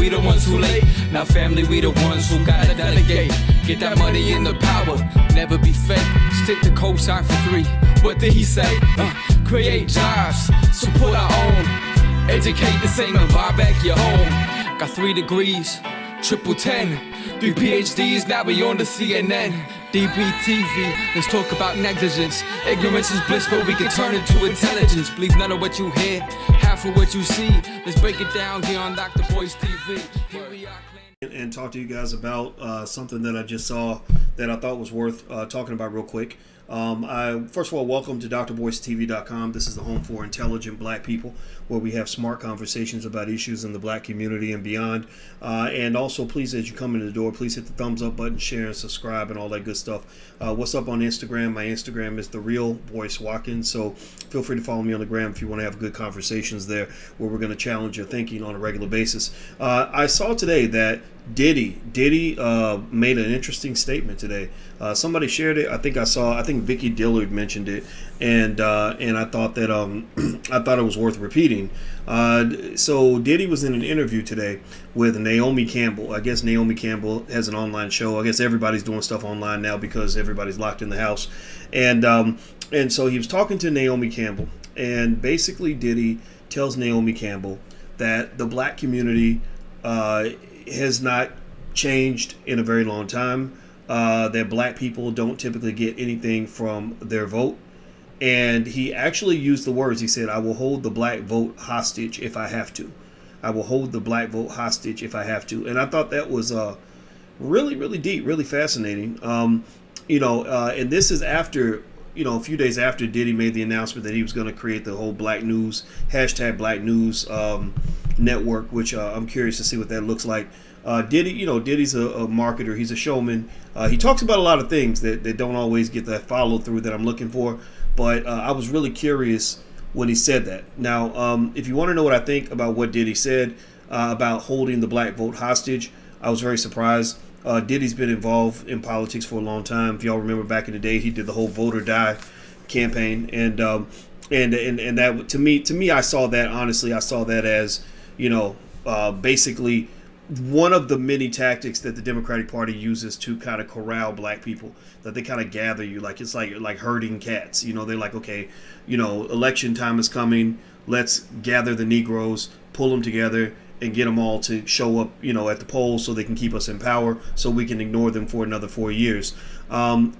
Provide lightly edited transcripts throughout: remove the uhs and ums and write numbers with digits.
we the ones who late. Now family, we the ones who gotta delegate. Get that money in the power, never be fake. Stick to cosign for 3. What did he say? Create jobs, support our own. Educate the same and buy back your home. Got 3 degrees, triple 10. 3 PhDs, now we on the CNN. DBTV, let's talk about negligence. Ignorance is bliss, but we can turn it to intelligence. Believe none of what you hear, half of what you see. Let's break it down here on Dr. Boyce TV. Here we are. And talk to you guys about something that I just saw that I thought was worth talking about real quick. First of all, welcome to drboycetv.com. This is the home for intelligent black people, where we have smart conversations about issues in the black community and beyond. And also, please, as you come in the door, please hit the thumbs up button, share, and subscribe, and all that good stuff. What's up on Instagram? My Instagram is The Real Boyce Watkins. So feel free to follow me on the gram if you want to have good conversations there, where we're going to challenge your thinking on a regular basis. I saw today that Diddy made an interesting statement today. Somebody shared it. I think Vicky Dillard mentioned it, and I thought that I thought it was worth repeating. So Diddy was in an interview today with Naomi Campbell. I guess Naomi Campbell has an online show. I guess everybody's doing stuff online now because everybody's locked in the house, and so he was talking to Naomi Campbell, and basically Diddy tells Naomi Campbell that the black community has not changed in a very long time, that black people don't typically get anything from their vote. And he actually used the words, he said, I will hold the black vote hostage if I have to. I will hold the black vote hostage if I have to. And I thought that was really, really deep, really fascinating. And this is after, a few days after Diddy made the announcement that he was going to create the whole Black News, #Black News network, which I'm curious to see what that looks like. Diddy's a marketer. He's a showman. He talks about a lot of things that don't always get that follow through that I'm looking for. But I was really curious when he said that. Now, if you want to know what I think about what Diddy said about holding the black vote hostage, I was very surprised. Diddy's been involved in politics for a long time. If y'all remember back in the day, he did the whole vote or die campaign, and that to me, I saw that honestly. I saw that as basically one of the many tactics that the Democratic Party uses to kind of corral black people, that they kind of gather you, like it's like herding cats. They're like, okay, election time is coming. Let's gather the Negroes, pull them together, and get them all to show up, at the polls so they can keep us in power, so we can ignore them for another 4 years. And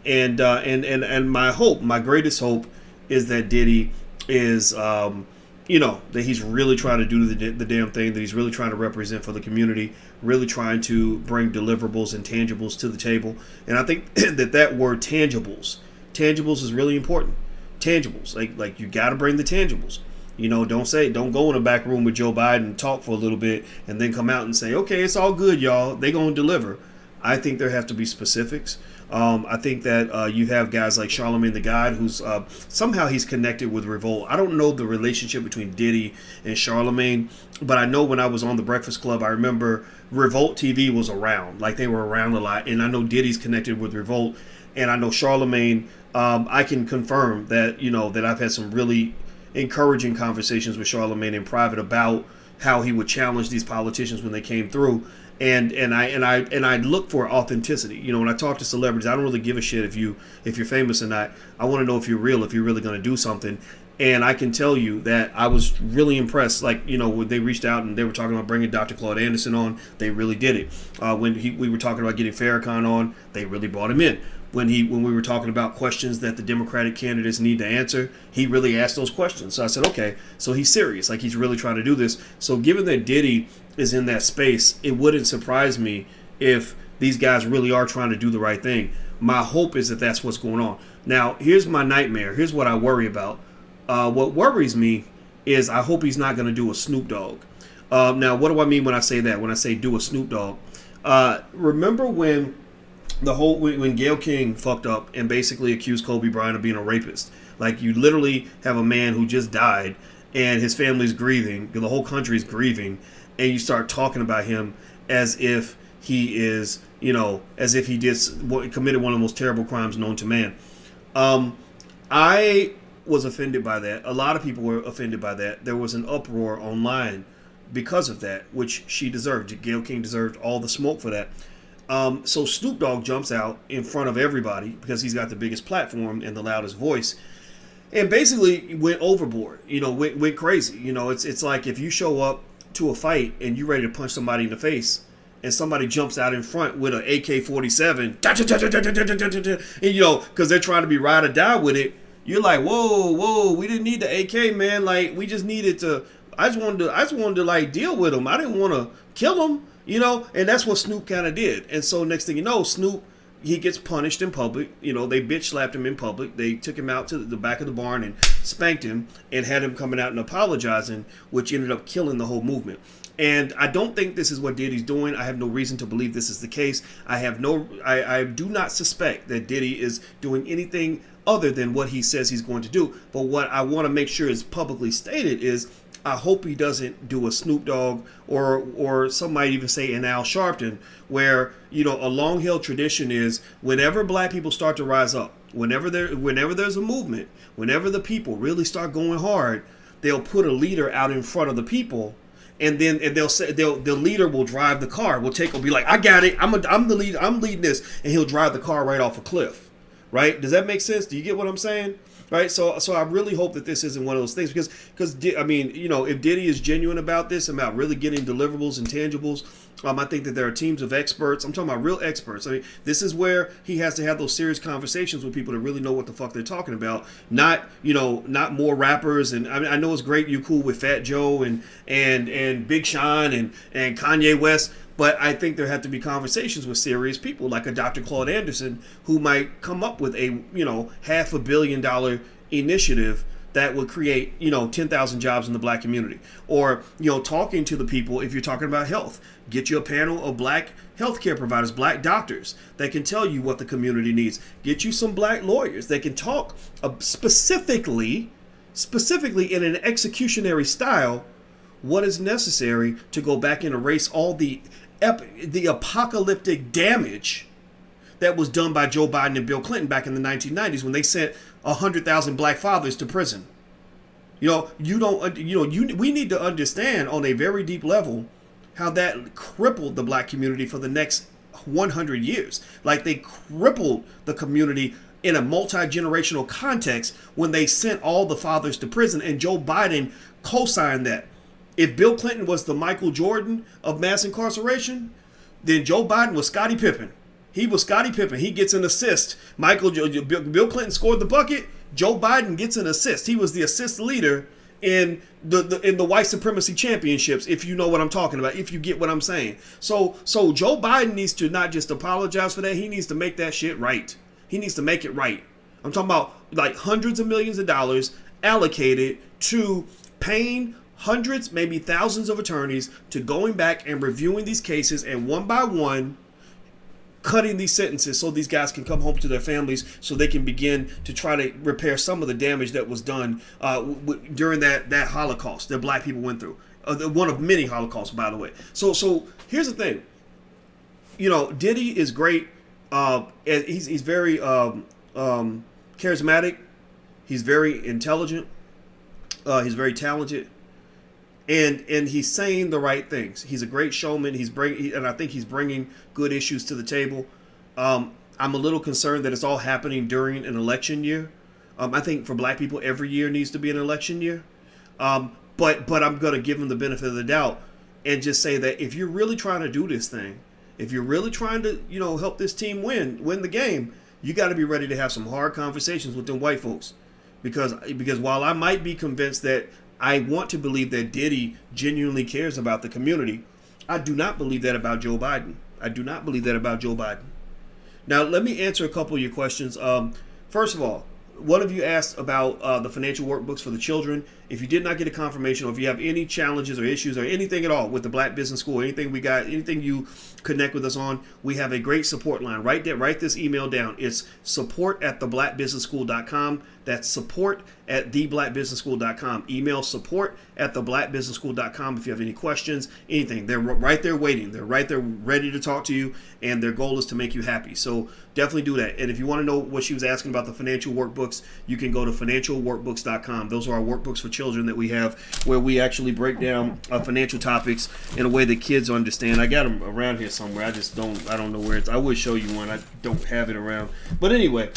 my greatest hope is that Diddy is, that he's really trying to do the damn thing, that he's really trying to represent for the community, really trying to bring deliverables and tangibles to the table. And I think that word tangibles is really important. Tangibles, like you got to bring the tangibles. Don't go in a back room with Joe Biden and talk for a little bit and then come out and say, okay, it's all good, y'all. They gonna deliver. I think there have to be specifics. I think that you have guys like Charlamagne the God, who's somehow he's connected with Revolt. I don't know the relationship between Diddy and Charlamagne, but I know when I was on the Breakfast Club, I remember Revolt TV was around. Like, they were around a lot. And I know Diddy's connected with Revolt. And I know Charlamagne, I can confirm that, that I've had some really encouraging conversations with Charlamagne in private about how he would challenge these politicians when they came through. And I look for authenticity. When I talk to celebrities, I don't really give a shit if you're famous or not. I want to know if you're real, if you're really going to do something. And I can tell you that I was really impressed. When they reached out and they were talking about bringing Dr. Claude Anderson on, they really did it. When we were talking about getting Farrakhan on, they really brought him in. When we were talking about questions that the Democratic candidates need to answer, he really asked those questions. So I said, okay, so he's serious. Like, he's really trying to do this. So given that Diddy is in that space, it wouldn't surprise me if these guys really are trying to do the right thing. My hope is that that's what's going on. Now, here's my nightmare. Here's what I worry about. What worries me is I hope he's not going to do a Snoop Dogg. Now, what do I mean when I say that? When I say do a Snoop Dogg? Remember when when Gayle King fucked up and basically accused Kobe Bryant of being a rapist? Like, you literally have a man who just died and his family's grieving, the whole country's grieving, and you start talking about him as if he is, as if he committed one of the most terrible crimes known to man. I was offended by that. A lot of people were offended by that. There was an uproar online because of that, which she deserved. Gayle King deserved all the smoke for that. So Snoop Dogg jumps out in front of everybody because he's got the biggest platform and the loudest voice, and basically went overboard. Went crazy. It's like if you show up to a fight and you're ready to punch somebody in the face, and somebody jumps out in front with an AK-47, and because they're trying to be ride or die with it, you're like, whoa, we didn't need the AK, man. Like, we just needed to. I just wanted to like deal with him. I didn't want to kill him, and that's what Snoop kind of did. And so next thing you know, Snoop, he gets punished in public. They bitch slapped him in public. They took him out to the back of the barn and spanked him and had him coming out and apologizing, which ended up killing the whole movement. And I don't think this is what Diddy's doing. I have no reason to believe this is the case. I do not suspect that Diddy is doing anything other than what he says he's going to do. But what I want to make sure is publicly stated is I hope he doesn't do a Snoop Dogg or some might even say an Al Sharpton, where a long-held tradition is whenever black people start to rise up, whenever there's a movement, whenever the people really start going hard, they'll put a leader out in front of the people. And they'll say the leader will drive the car. Will be like, I got it. I'm the lead. I'm leading this, and he'll drive the car right off a cliff. Right? Does that make sense? Do you get what I'm saying? Right? So I really hope that this isn't one of those things because if Diddy is genuine about this, about really getting deliverables and tangibles, I think that there are teams of experts. I'm talking about real experts. I mean, this is where he has to have those serious conversations with people that really know what the fuck they're talking about. Not more rappers. And I know it's great you cool with Fat Joe and Big Sean and Kanye West. But I think there have to be conversations with serious people like a Dr. Claude Anderson who might come up with a, $500 million initiative that would create, 10,000 jobs in the black community. Or, talking to the people, if you're talking about health, get you a panel of black healthcare providers, black doctors that can tell you what the community needs. Get you some black lawyers that can talk specifically in an executionary style what is necessary to go back and erase all the apocalyptic damage that was done by Joe Biden and Bill Clinton back in the 1990s when they sent 100,000 black fathers to prison. We need to understand on a very deep level how that crippled the black community for the next 100 years. Like they crippled the community in a multi-generational context when they sent all the fathers to prison, and Joe Biden co-signed that. If Bill Clinton was the Michael Jordan of mass incarceration, then Joe Biden was Scottie Pippen. He was Scottie Pippen. He gets an assist. Bill Clinton scored the bucket. Joe Biden gets an assist. He was the assist leader in the white supremacy championships, if you know what I'm talking about, if you get what I'm saying. So Joe Biden needs to not just apologize for that. He needs to make that shit right. He needs to make it right. I'm talking about like hundreds of millions of dollars allocated to paying hundreds, maybe thousands of attorneys to going back and reviewing these cases and one by one cutting these sentences so these guys can come home to their families so they can begin to try to repair some of the damage that was done during that Holocaust that black people went through. One of many Holocausts, by the way. So here's the thing. Diddy is great. He's very charismatic. He's very intelligent. He's very talented. And he's saying the right things. He's a great showman. And I think he's bringing good issues to the table. I'm a little concerned that it's all happening during an election year. I think for black people, every year needs to be an election year. But I'm going to give him the benefit of the doubt and just say that if you're really trying to do this thing, if you're really trying to, help this team win the game, you got to be ready to have some hard conversations with them white folks. Because while I might be convinced that I want to believe that Diddy genuinely cares about the community, I do not believe that about Joe Biden. Now, let me answer a couple of your questions. First of all, one of you asked about the financial workbooks for the children. If you did not get a confirmation, or if you have any challenges or issues or anything at all with the Black Business School, anything you connect with us on, we have a great support line. Write this email down. It's support@theblackbusinessschool.com. That's support at theblackbusinessschool.com. Email support at theblackbusinessschool.com if you have any questions, anything. They're right there waiting. They're right there ready to talk to you, and their goal is to make you happy. So definitely do that. And if you want to know what she was asking about the financial workbooks, you can go to financialworkbooks.com. Those are our workbooks for children that we have, where we actually break down financial topics in a way that kids understand. I got them around here somewhere. I don't know where it's. I would show you one. I don't have it around. But anyway,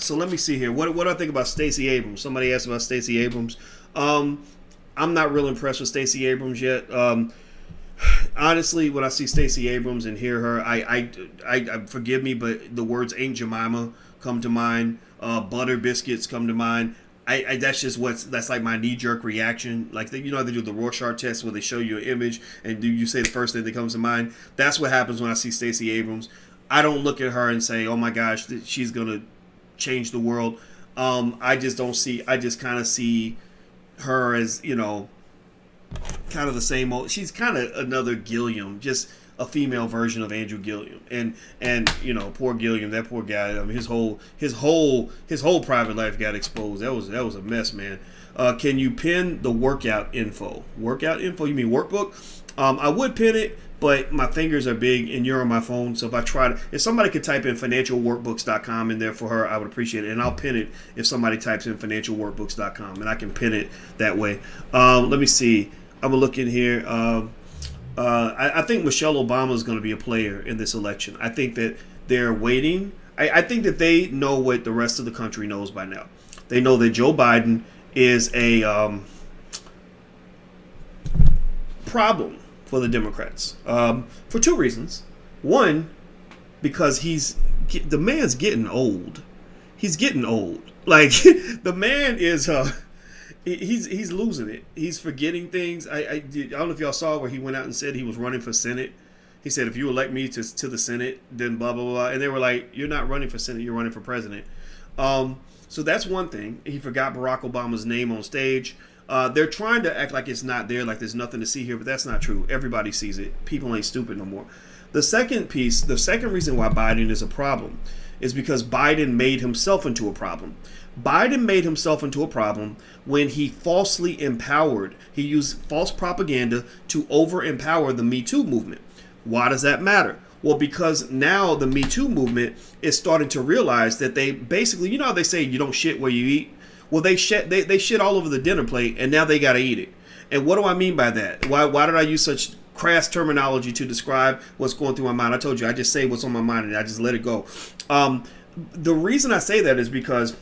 so let me see here. What do I think about Stacey Abrams? Somebody asked about Stacey Abrams. I'm not real impressed with Stacey Abrams yet. Honestly, when I see Stacey Abrams and hear her, I forgive me, but the words Aunt Jemima come to mind. Butter biscuits come to mind. That's like my knee-jerk reaction. Like, they do the Rorschach test where they show you an image and you say the first thing that comes to mind. That's what happens when I see Stacey Abrams. I don't look at her and say, oh my gosh, she's going to change the world. I just kind of see her as, kind of the same old. She's kind of another Gilliam, just a female version of Andrew Gilliam. And poor Gilliam, that poor guy. I mean, his whole private life got exposed. That was a mess, man. Can you pin the workout info? Workout info? You mean workbook? I would pin it, but my fingers are big and you're on my phone. So if somebody could type in financialworkbooks.com in there for her, I would appreciate it. And I'll pin it if somebody types in financialworkbooks.com, and I can pin it that way. Let me see. I'm going to look in here. I think Michelle Obama is going to be a player in this election. I think that they're waiting. I think that they know what the rest of the country knows by now. They know that Joe Biden is a problem for the Democrats for two reasons. One, because the man's getting old. He's getting old. Like, the man is he's losing it. He's forgetting things. I don't know if y'all saw where he went out and said he was running for Senate. He said, if you elect me to the Senate, then blah, blah, blah. And they were like, you're not running for Senate, you're running for president. So that's one thing. He forgot Barack Obama's name on stage. They're trying to act like it's not there, like there's nothing to see here, but that's not true. Everybody sees it. People ain't stupid no more. The second reason why Biden is a problem is because Biden made himself into a problem. Biden made himself into a problem when he falsely empowered. He used false propaganda to over-empower the Me Too movement. Why does that matter? Well, because now the Me Too movement is starting to realize that they basically, how they say you don't shit where you eat? Well, they shit all over the dinner plate, and now they got to eat it. And what do I mean by that? Why did I use such crass terminology to describe what's going through my mind? I told you, I just say what's on my mind, and I just let it go. The reason I say that is because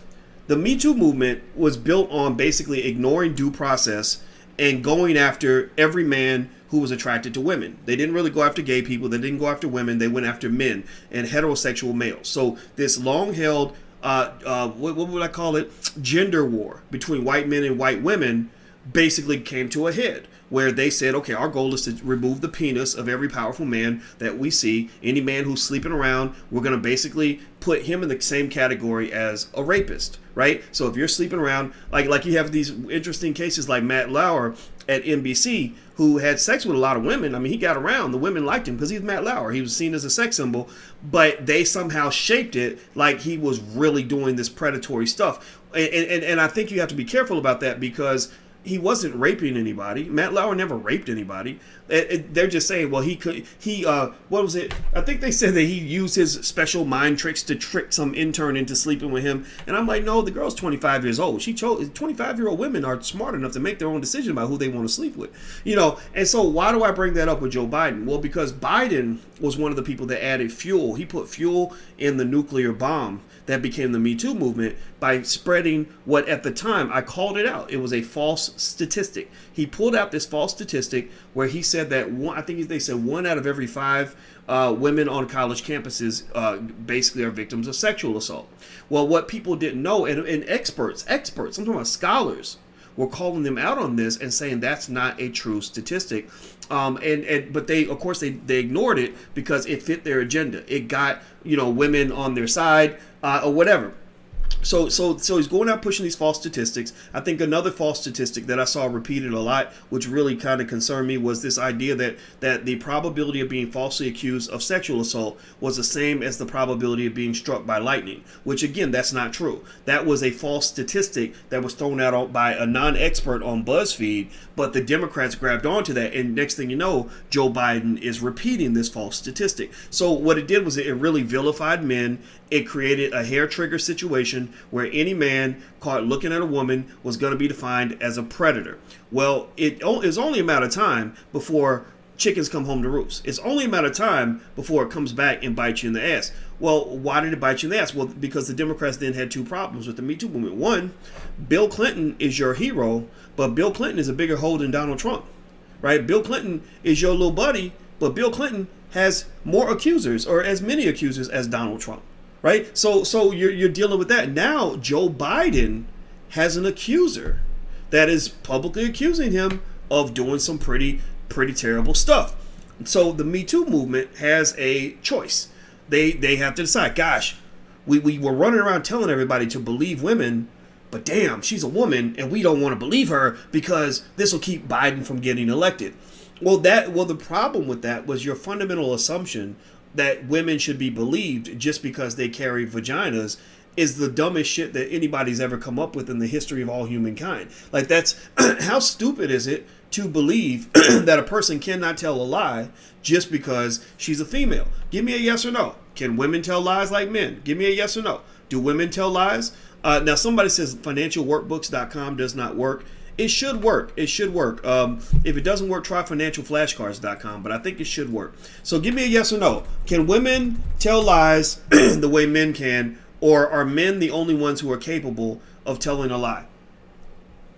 the Me Too movement was built on basically ignoring due process and going after every man who was attracted to women. They didn't really go after gay people. They didn't go after women. They went after men and heterosexual males. So this long-held, what would I call it, gender war between white men and white women basically came to a head, where they said, okay, our goal is to remove the penis of every powerful man that we see. Any man who's sleeping around, we're going to basically put him in the same category as a rapist, right? So if you're sleeping around, like you have these interesting cases like Matt Lauer at NBC, who had sex with a lot of women. I mean, he got around. The women liked him because he's Matt Lauer. He was seen as a sex symbol, but they somehow shaped it like he was really doing this predatory stuff. And I think you have to be careful about that, because he wasn't raping anybody. Matt Lauer never raped anybody. They're just saying, well, what was it? I think they said that he used his special mind tricks to trick some intern into sleeping with him. And I'm like, no, the girl's 25 years old. 25-year-old women are smart enough to make their own decision about who they want to sleep with. And so why do I bring that up with Joe Biden? Well, because Biden was one of the people that added fuel. He put fuel in the nuclear bomb that became the Me Too movement by spreading what at the time, I called it out. It was a false statistic. He pulled out this false statistic where he said that they said 1 out of every 5 women on college campuses basically are victims of sexual assault. Well, what people didn't know, and experts, I'm talking about scholars, were calling them out on this and saying that's not a true statistic. But they, of course, they ignored it because it fit their agenda. It got, women on their side or whatever. So he's going out pushing these false statistics. I think another false statistic that I saw repeated a lot, which really kind of concerned me, was this idea that the probability of being falsely accused of sexual assault was the same as the probability of being struck by lightning, which again, that's not true. That was a false statistic that was thrown out by a non-expert on BuzzFeed, but the Democrats grabbed onto that, and next thing you know, Joe Biden is repeating this false statistic. So what it did was it really vilified men. It created a hair trigger situation where any man caught looking at a woman was going to be defined as a predator. Well, it is only a matter of time before chickens come home to roost. It's only a matter of time before it comes back and bites you in the ass. Well, why did it bite you in the ass? Well, because the Democrats then had two problems with the Me Too movement. One, Bill Clinton is your hero, but Bill Clinton is a bigger hoe than Donald Trump, right? Bill Clinton is your little buddy, but Bill Clinton has more accusers, or as many accusers as Donald Trump. Right, so you're dealing with that. Now Joe Biden has an accuser that is publicly accusing him of doing some pretty terrible stuff. So the Me Too movement has a choice. They have to decide. Gosh, we were running around telling everybody to believe women, but damn, she's a woman, and we don't want to believe her because this will keep Biden from getting elected. Well, the problem with that was your fundamental assumption that women should be believed just because they carry vaginas is the dumbest shit that anybody's ever come up with in the history of all humankind. Like, that's how stupid is it to believe that a person cannot tell a lie just because she's a female? Give me a yes or no. Can women tell lies like men? Give me a yes or no. Do women tell lies? Now somebody says financialworkbooks.com does not work. It should work. It should work. If it doesn't work, try financialflashcards.com, but I think it should work. So give me a yes or no. Can women tell lies the way men can, or are men the only ones who are capable of telling a lie?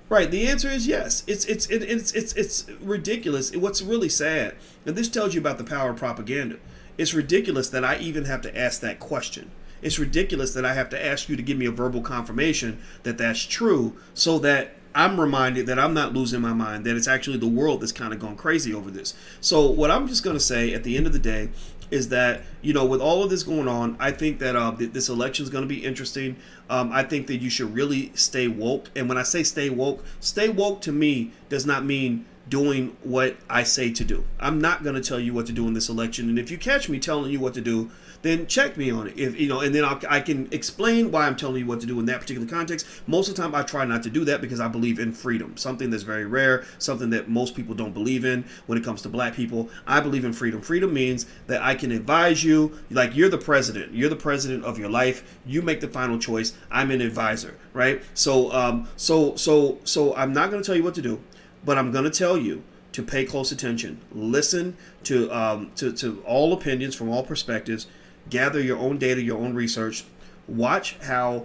Right. The answer is yes. It's ridiculous. What's really sad, and this tells you about the power of propaganda. It's ridiculous that I even have to ask that question. It's ridiculous that I have to ask you to give me a verbal confirmation that that's true, so that I'm reminded that I'm not losing my mind, that it's actually the world that's kind of gone crazy over this. So what I'm just going to say at the end of the day is that, with all of this going on, I think that this election is going to be interesting. I think that you should really stay woke. And when I say stay woke to me does not mean doing what I say to do. I'm not going to tell you what to do in this election. And if you catch me telling you what to do, then check me on it. And then I can explain why I'm telling you what to do in that particular context. Most of the time, I try not to do that because I believe in freedom, something that's very rare, something that most people don't believe in when it comes to black people. I believe in freedom. Freedom means that I can advise you, like you're the president. You're the president of your life. You make the final choice. I'm an advisor, right? So I'm not going to tell you what to do, but I'm going to tell you to pay close attention. Listen to all opinions from all perspectives. Gather your own data, your own research. Watch how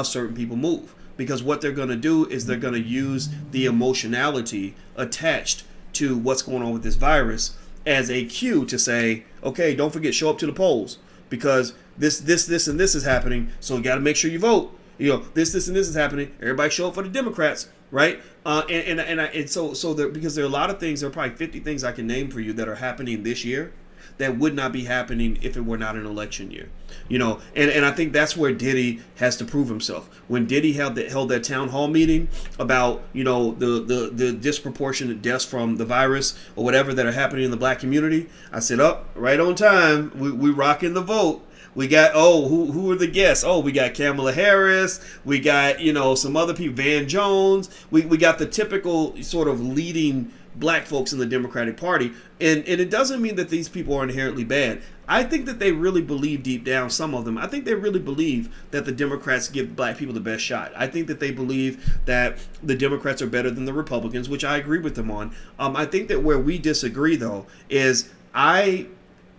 certain people move, because what they're going to do is they're going to use the emotionality attached to what's going on with this virus as a cue to say, okay, don't forget, show up to the polls because this and this is happening. So you got to make sure you vote. This and this is happening. Everybody show up for the Democrats, right? So because there are a lot of things. There are probably 50 things I can name for you that are happening this year that would not be happening if it were not an election year. And I think that's where Diddy has to prove himself. When Diddy held that town hall meeting about, the disproportionate deaths from the virus or whatever that are happening in the black community, I said, right on time, we rocking the vote. We got, who are the guests? We got Kamala Harris. We got, some other people, Van Jones. We got the typical sort of leading black folks in the Democratic Party. And it doesn't mean that these people are inherently bad. I think that they really believe deep down, some of them, I think they really believe that the Democrats give black people the best shot. I think that they believe that the Democrats are better than the Republicans, which I agree with them on. I think that where we disagree, though, is I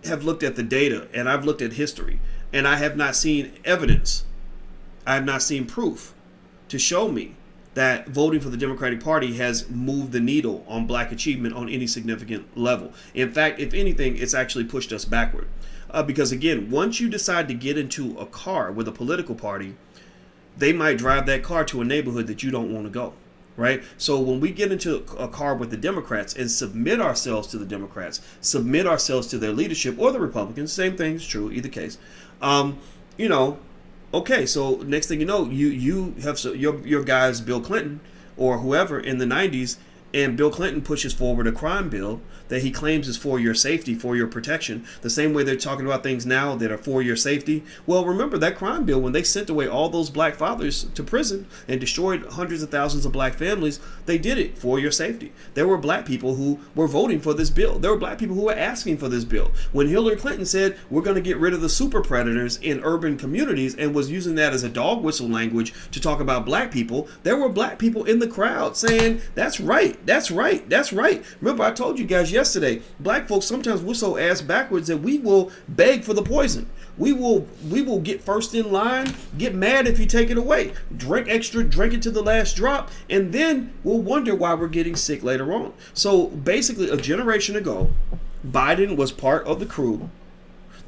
have looked at the data and I've looked at history and I have not seen evidence. I have not seen proof to show me that voting for the Democratic Party has moved the needle on black achievement on any significant level. In fact, if anything, it's actually pushed us backward. Because again, once you decide to get into a car with a political party, they might drive that car to a neighborhood that you don't want to go. Right? So when we get into a car with the Democrats and submit ourselves to the Democrats, submit ourselves to their leadership or the Republicans, same thing is true, either case, Okay, so next thing you know, you have your guys Bill Clinton or whoever in the 90s, and Bill Clinton pushes forward a crime bill that he claims is for your safety, for your protection. The same way they're talking about things now that are for your safety. Well, remember that crime bill when they sent away all those black fathers to prison and destroyed hundreds of thousands of black families, they did it for your safety. There were black people who were voting for this bill. There were black people who were asking for this bill. When Hillary Clinton said we're going to get rid of the super predators in urban communities and was using that as a dog whistle language to talk about black people, there were black people in the crowd saying, that's right, that's right, that's right. Remember, I told you guys yesterday, black folks sometimes we're so ass backwards that we will beg for the poison. We will get first in line, get mad if you take it away, drink extra, drink it to the last drop, and then we'll wonder why we're getting sick later on. So basically, a generation ago, Biden was part of the crew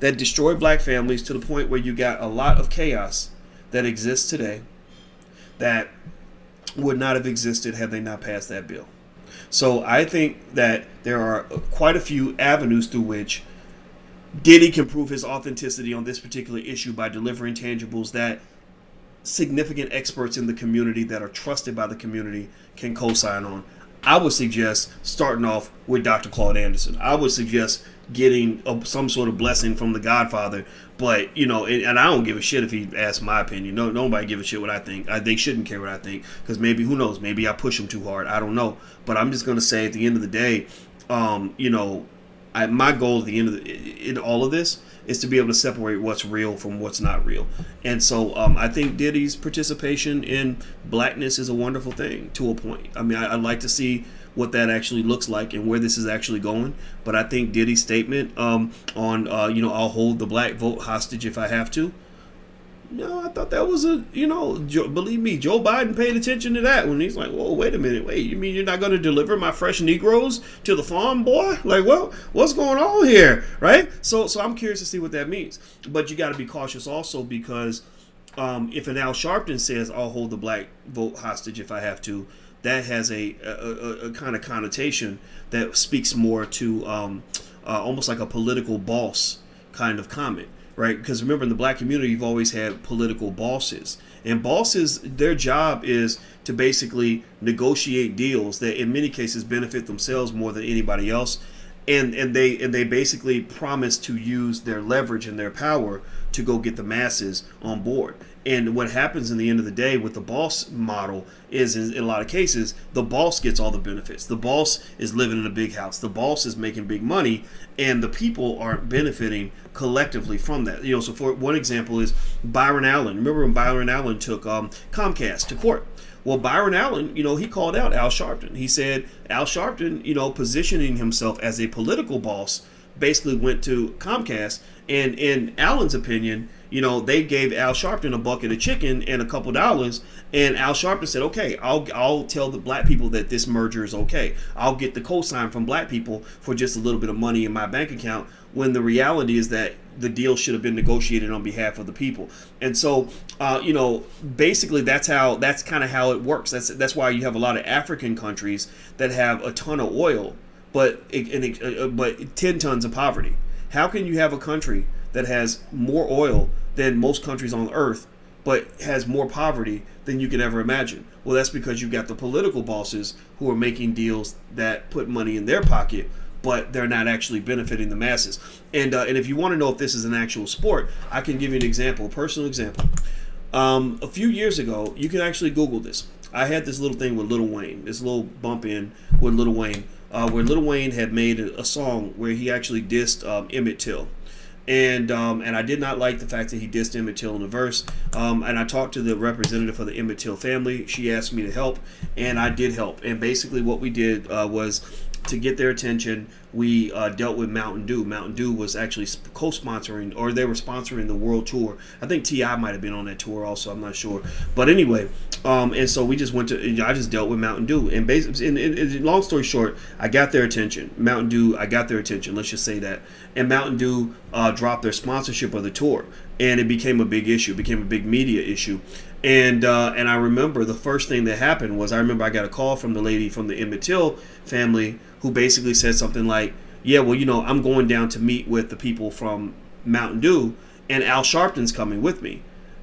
that destroyed black families to the point where you got a lot of chaos that exists today that would not have existed had they not passed that bill. So I think that there are quite a few avenues through which Diddy can prove his authenticity on this particular issue by delivering tangibles that significant experts in the community that are trusted by the community can co-sign on. I would suggest starting off with Dr. Claude Anderson. I would suggest getting some sort of blessing from the Godfather. But, you know, and I don't give a shit if he asks my opinion. No, nobody give a shit what I think. They shouldn't care what I think because maybe, who knows, maybe I push him too hard. I don't know. But I'm just going to say at the end of the day, you know, my goal at the end of in all of this is to be able to separate what's real from what's not real. And so I think Diddy's participation in blackness is a wonderful thing to a point. I mean, I'd like to see what that actually looks like and where this is actually going. But I think Diddy's statement on, you know, I'll hold the black vote hostage if I have to. No, I thought that was believe me, Joe Biden paid attention to that when he's like, whoa, wait a minute. Wait, you mean you're not going to deliver my fresh Negroes to the farm, boy? Like, well, what's going on here, right? So I'm curious to see what that means. But you got to be cautious also because if an Al Sharpton says, I'll hold the black vote hostage if I have to, that has a kind of connotation that speaks more to almost like a political boss kind of comment. Right, because remember in the black community, you've always had political bosses, and bosses, their job is to basically negotiate deals that, in many cases, benefit themselves more than anybody else, and they basically promise to use their leverage and their power to go get the masses on board. And what happens in the end of the day with the boss model is, in a lot of cases, the boss gets all the benefits. The boss is living in a big house. The boss is making big money, and the people aren't benefiting collectively from that. You know, so for one example is Byron Allen. Remember when Byron Allen took Comcast to court? Well, Byron Allen, you know, he called out Al Sharpton. He said Al Sharpton, you know, positioning himself as a political boss, basically went to Comcast, and in Allen's opinion, you know, they gave Al Sharpton a bucket of chicken and a couple dollars, and Al Sharpton said, okay, I'll tell the black people that this merger is okay. I'll get the cosign from black people for just a little bit of money in my bank account, when the reality is that the deal should have been negotiated on behalf of the people. And so, you know, basically that's kind of how it works. That's why you have a lot of African countries that have a ton of oil, but 10 tons of poverty. How can you have a country that has more oil than most countries on earth, but has more poverty than you can ever imagine? Well, that's because you've got the political bosses who are making deals that put money in their pocket, but they're not actually benefiting the masses. And if you want to know if this is an actual sport, I can give you an example, a personal example. A few years ago, you can actually Google this. I had this little thing with Lil Wayne, this little bump in with Lil Wayne, where Lil Wayne had made a song where he actually dissed Emmett Till. And I did not like the fact that he dissed Emmett Till in the verse. And I talked to the representative for the Emmett Till family. She asked me to help, and I did help. And basically what we did was to get their attention, we dealt with Mountain Dew. Mountain Dew was actually co-sponsoring, or they were sponsoring the world tour. I think T.I. might have been on that tour also, I'm not sure. But anyway, and so we just went to, I just dealt with Mountain Dew. And basically, in long story short, I got their attention. Mountain Dew, I got their attention, let's just say that. And Mountain Dew dropped their sponsorship of the tour. And it became a big issue, it became a big media issue. And I remember the first thing that happened was, I remember I got a call from the lady from the Emmett Till family who basically said something like, yeah, well, you know, I'm going down to meet with the people from Mountain Dew, and Al Sharpton's coming with me.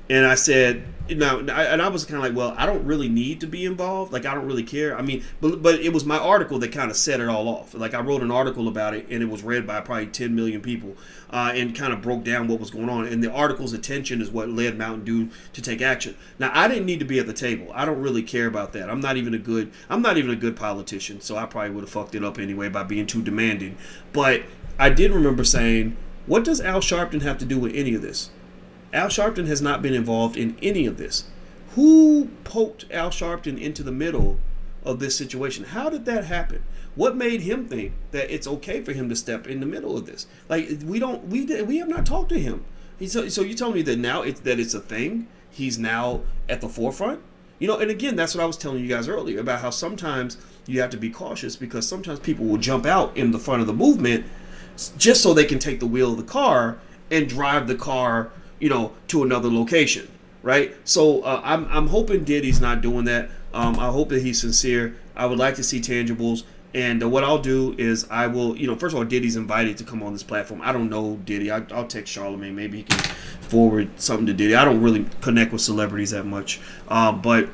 And I said, and I was kind of like, well, I don't really need to be involved. Like, I don't really care. I mean, but it was my article that kind of set it all off. Like, I wrote an article about it, and it was read by probably 10 million people, and kind of broke down what was going on. And the article's attention is what led Mountain Dew to take action. Now, I didn't need to be at the table. I don't really care about that. I'm not even a good politician, so I probably would have fucked it up anyway by being too demanding. But I did remember saying, what does Al Sharpton have to do with any of this? Al Sharpton has not been involved in any of this. Who poked Al Sharpton into the middle of this situation? How did that happen? What made him think that it's okay for him to step in the middle of this? Like, we have not talked to him. So you telling me that now it's a thing? He's now at the forefront? You know, and again, that's what I was telling you guys earlier about how sometimes you have to be cautious, because sometimes people will jump out in the front of the movement just so they can take the wheel of the car and drive the car, you know, to another location, right? So I'm hoping Diddy's not doing that. I hope that he's sincere. I would like to see tangibles. And what I'll do is I will, you know, first of all, Diddy's invited to come on this platform. I don't know Diddy. I'll text Charlamagne. Maybe he can forward something to Diddy. I don't really connect with celebrities that much. But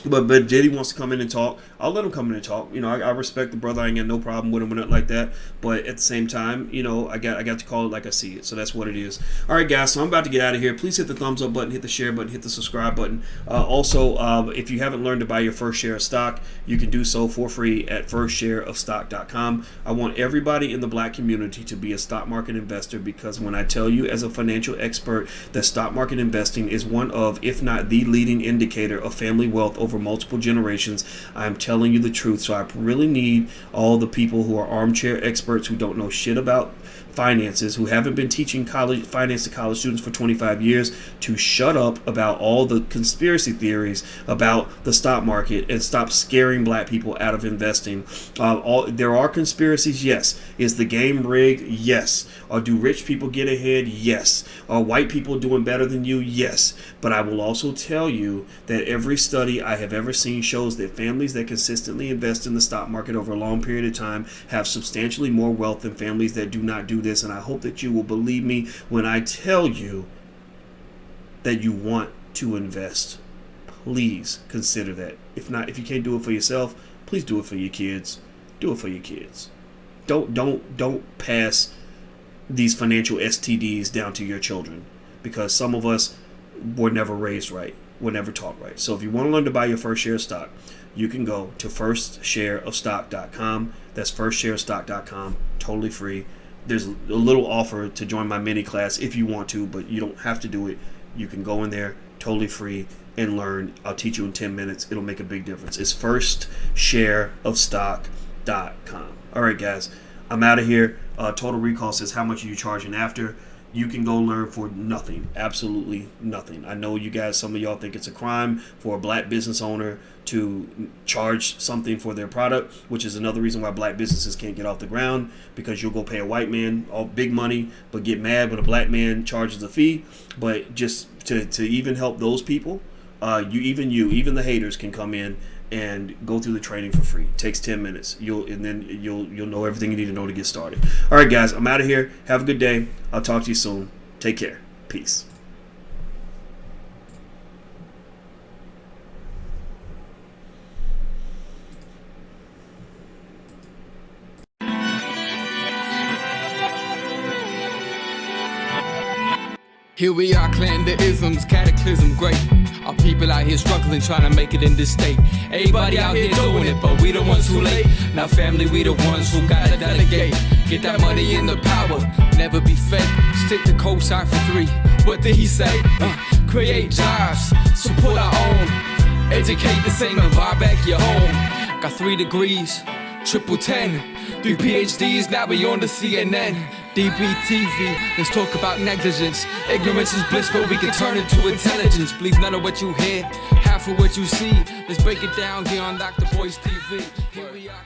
Diddy wants to come in and talk. I'll let him come in and talk. You know, I respect the brother. I ain't got no problem with him or nothing like that. But at the same time, you know, I got to call it like I see it. So that's what it is. All right, guys. So I'm about to get out of here. Please hit the thumbs up button, hit the share button, hit the subscribe button. Also, if you haven't learned to buy your first share of stock, you can do so for free at firstshareofstock.com. I want everybody in the black community to be a stock market investor, because when I tell you as a financial expert that stock market investing is one of, if not the leading indicator of family wealth over multiple generations, I'm telling you the truth. So I really need all the people who are armchair experts who don't know shit about finances, who haven't been teaching finance to college students for 25 years, to shut up about all the conspiracy theories about the stock market and stop scaring black people out of investing. There are conspiracies, yes. Is the game rigged? Yes. Or do rich people get ahead? Yes. Are white people doing better than you? Yes. But I will also tell you that every study I have ever seen shows that families that consistently invest in the stock market over a long period of time have substantially more wealth than families that do not do this. And I hope that you will believe me when I tell you that you want to invest. Please consider that. If not, if you can't do it for yourself, please do it for your kids. Do it for your kids. Don't pass these financial STDs down to your children, because some of us were never raised right. We're never taught right. So if you want to learn to buy your first share of stock, you can go to firstshareofstock.com. That's firstshareofstock.com. Totally free. There's a little offer to join my mini class if you want to, but you don't have to do it. You can go in there totally free and learn. I'll teach you in 10 minutes. It'll make a big difference. It's firstshareofstock.com. All right, guys, I'm out of here. Total Recall says, how much are you charging after? You can go learn for nothing, absolutely nothing. I know you guys, some of y'all think it's a crime for a black business owner to charge something for their product, which is another reason why black businesses can't get off the ground, because you'll go pay a white man all big money, but get mad when a black man charges a fee. But just to even help those people, even the haters can come in and go through the training for free. It takes 10 minutes. You'll know everything you need to know to get started. All right, guys, I'm out of here. Have a good day. I'll talk to you soon. Take care. Peace. Here we are, clearing the isms, cataclysm, great. Our people out here struggling, trying to make it in this state. Everybody out here doing it, but we the ones who late. Now family, we the ones who gotta delegate. Get that money in the power, never be fake. Stick to cosign for 3. What did he say? Create jobs, support our own. Educate the same and buy back your home. Got 3 degrees, triple 10. 3 PhDs, now we on the CNN. DBTV, let's talk about negligence. Ignorance is bliss, but we can turn it to intelligence. Believe none of what you hear, half of what you see. Let's break it down here on Dr. Boy's TV. Here we are.